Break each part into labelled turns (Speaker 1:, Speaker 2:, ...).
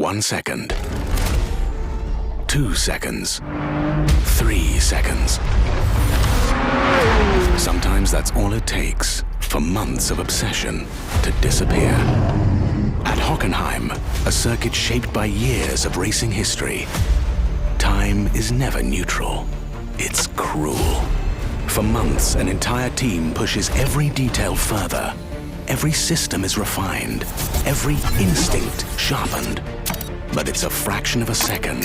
Speaker 1: 1 second, 2 seconds, 3 seconds. Sometimes that's all it takes for months of obsession to disappear. At Hockenheim, a circuit shaped by years of racing history, time is never neutral. It's cruel. For months, an entire team pushes every detail further. Every system is refined, every instinct sharpened. But it's a fraction of a second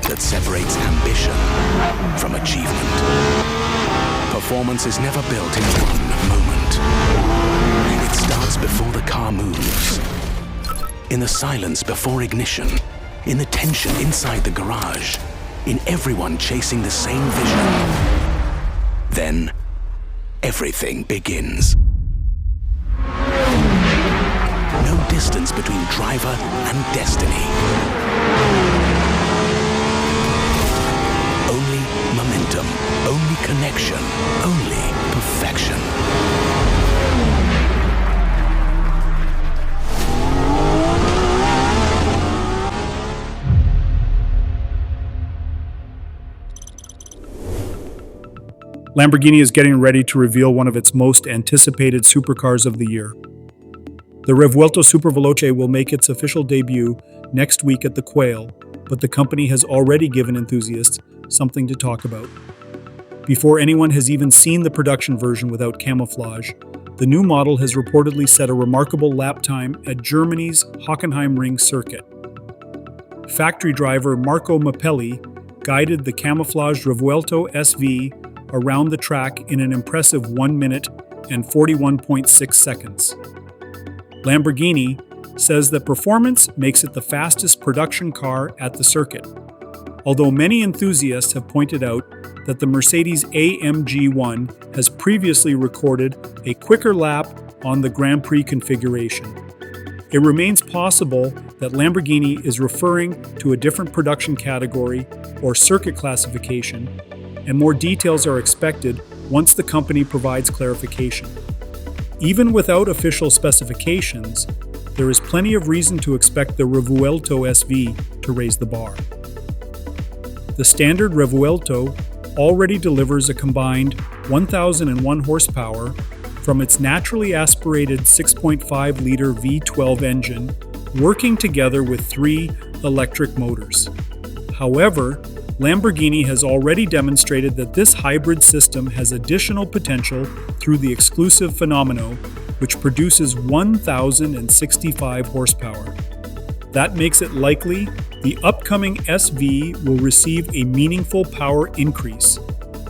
Speaker 1: that separates ambition from achievement. Performance is never built in one moment. It starts before the car moves. In the silence before ignition, in the tension inside the garage, in everyone chasing the same vision. Then, everything begins. No distance between driver and destiny. Only momentum, only connection, only perfection.
Speaker 2: Lamborghini is getting ready to reveal one of its most anticipated supercars of the year. The Revuelto Superveloce will make its official debut next week at the Quail, but the company has already given enthusiasts something to talk about. Before anyone has even seen the production version without camouflage, the new model has reportedly set a remarkable lap time at Germany's Hockenheimring circuit. Factory driver Marco Mapelli guided the camouflaged Revuelto SV around the track in an impressive 1 minute and 41.6 seconds. Lamborghini says that performance makes it the fastest production car at the circuit, although many enthusiasts have pointed out that the Mercedes-AMG 1 has previously recorded a quicker lap on the Grand Prix configuration. It remains possible that Lamborghini is referring to a different production category or circuit classification, and more details are expected once the company provides clarification. Even without official specifications, there is plenty of reason to expect the Revuelto SV to raise the bar. The standard Revuelto already delivers a combined 1,001 horsepower from its naturally aspirated 6.5-liter V12 engine, working together with 3 electric motors. However, Lamborghini has already demonstrated that this hybrid system has additional potential through the exclusive Fenomeno, which produces 1,065 horsepower. That makes it likely the upcoming SV will receive a meaningful power increase,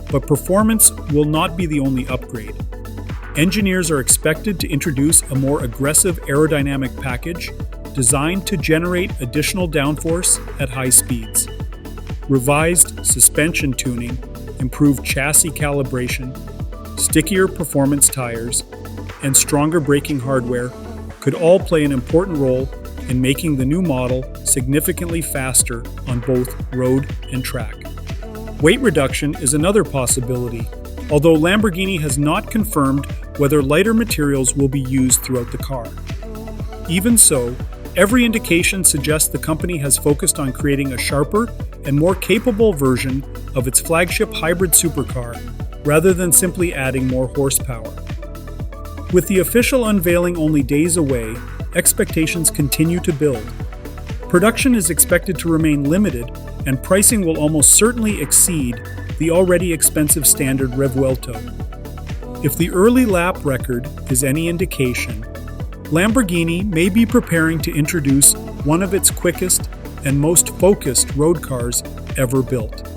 Speaker 2: but performance will not be the only upgrade. Engineers are expected to introduce a more aggressive aerodynamic package designed to generate additional downforce at high speeds. Revised suspension tuning, improved chassis calibration, stickier performance tires, and stronger braking hardware could all play an important role in making the new model significantly faster on both road and track. Weight reduction is another possibility, although Lamborghini has not confirmed whether lighter materials will be used throughout the car. Even so, every indication suggests the company has focused on creating a sharper and more capable version of its flagship hybrid supercar, rather than simply adding more horsepower. With the official unveiling only days away, expectations continue to build. Production is expected to remain limited, and pricing will almost certainly exceed the already expensive standard Revuelto. If the early lap record is any indication, Lamborghini may be preparing to introduce one of its quickest and most focused road cars ever built.